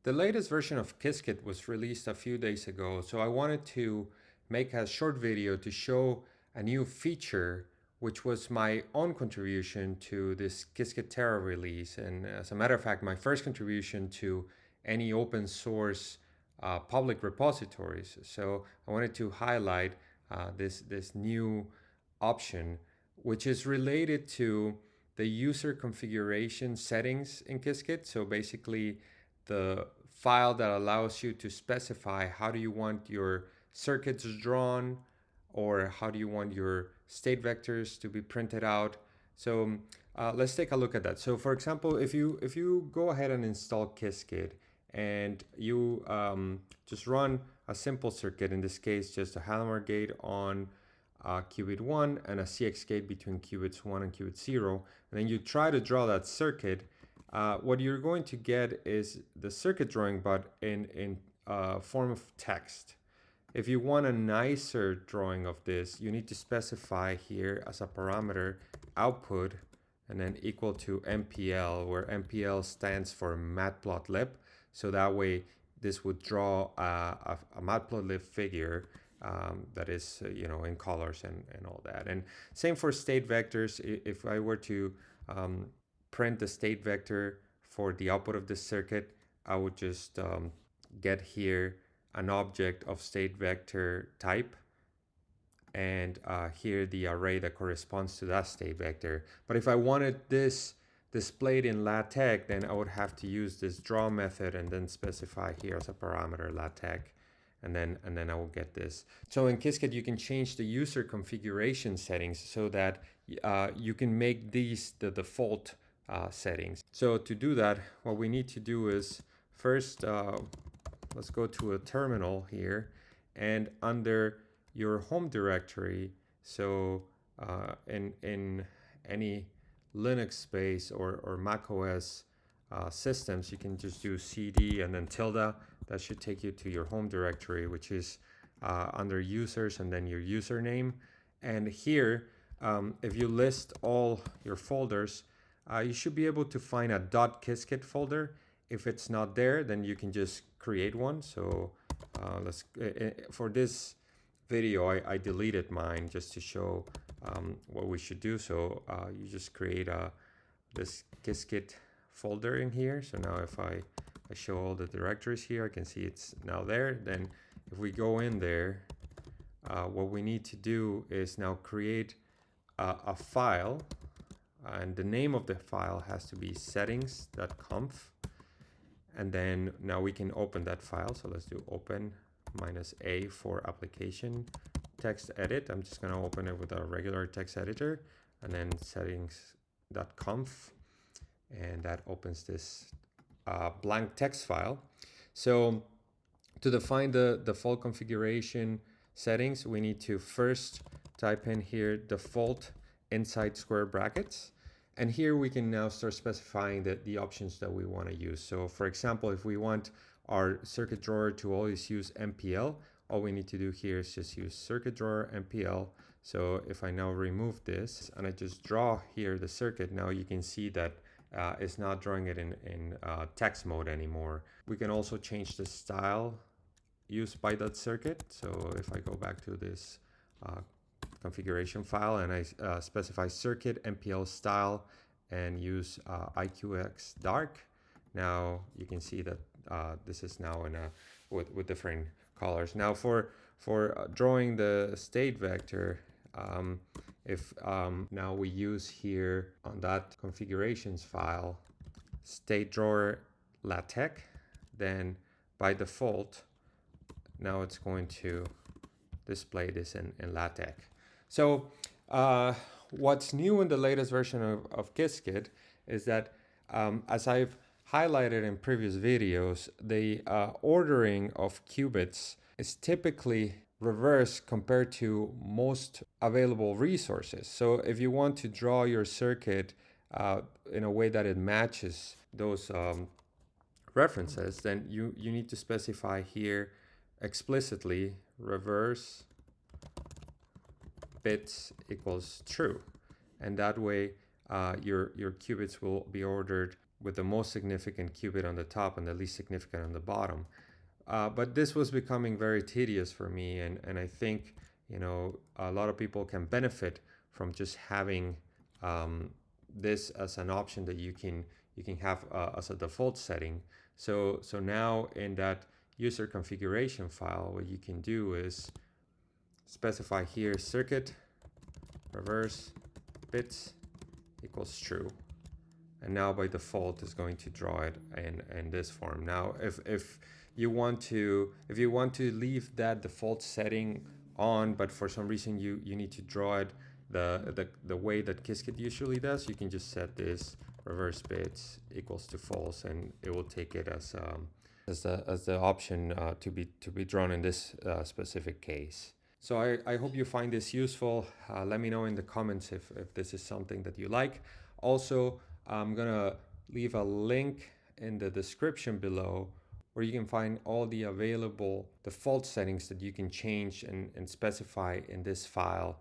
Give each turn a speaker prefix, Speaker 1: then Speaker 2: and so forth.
Speaker 1: The latest version of Qiskit was released a few days ago, so I wanted to make a short video to show a new feature, which was my own contribution to this Qiskit Terra release. And as a matter of fact, my first contribution to any open source public repositories. So I wanted to highlight this new option, which is related to the user configuration settings in Qiskit. So basically, the file that allows you to specify how do you want your circuits drawn, or how do you want your state vectors to be printed out. So let's take a look at that. So for example, if you go ahead and install Qiskit and you just run a simple circuit, in this case just a Halomar gate on qubit 1 and a CX gate between qubits 1 and qubit 0, and then you try to draw that circuit, what you're going to get is the circuit drawing, but in form of text. If you want a nicer drawing of this, you need to specify here as a parameter output and then equal to MPL, where MPL stands for matplotlib. So that way this would draw a matplotlib figure that is in colors and all that. And same for state vectors. If I were to print the state vector for the output of this circuit, I would just get here an object of state vector type, and here the array that corresponds to that state vector. But if I wanted this displayed in LaTeX, then I would have to use this draw method and then specify here as a parameter LaTeX, and then I will get this. So in Qiskit, you can change the user configuration settings so that you can make these the default settings. So to do that, what we need to do is first, let's go to a terminal here, and under your home directory, so in any Linux space or Mac OS systems, you can just do CD and then tilde. That should take you to your home directory, which is under users and then your username. And here, if you list all your folders, you should be able to find a .qiskit folder. If it's not there, then you can just create one. So for this video, I deleted mine just to show what we should do. So you just create this Qiskit folder in here. So now if I show all the directories here, I can see it's now there. Then if we go in there, what we need to do is now create a file, and the name of the file has to be settings.conf. And then now we can open that file. So let's do open -a for application text edit. I'm just going to open it with a regular text editor, and then settings.conf, and that opens this blank text file. So to define the default configuration settings, we need to first type in here default inside square brackets. And here we can now start specifying the options that we want to use. So for example, if we want our circuit drawer to always use MPL, all we need to do here is just use circuit drawer MPL. So if I now remove this and I just draw here the circuit, now you can see that it's not drawing it in text mode anymore. We can also change the style used by that circuit. So if I go back to this configuration file and I specify circuit MPL style and use IQX dark, now you can see that this is now in with different colors. Now for drawing the state vector, if now we use here on that configurations file state drawer LaTeX, then by default now it's going to display this in LaTeX. So what's new in the latest version of Qiskit is that as I've highlighted in previous videos, the ordering of qubits is typically reversed compared to most available resources. So if you want to draw your circuit in a way that it matches those references, then you need to specify here explicitly reverse bits equals true, and that way your qubits will be ordered with the most significant qubit on the top and the least significant on the bottom. But this was becoming very tedious for me, and I think, you know, a lot of people can benefit from just having this as an option that you can have as a default setting. So now in that user configuration file, what you can do is specify here circuit reverse bits equals true. And now by default is going to draw it in this form. Now, if you want to leave that default setting on, but for some reason you need to draw it the way that Qiskit usually does, you can just set this reverse bits equals to false, and it will take it as the option to be drawn in this specific case. So I hope you find this useful. Let me know in the comments if this is something that you like. Also, I'm gonna leave a link in the description below where you can find all the available default settings that you can change and specify in this file.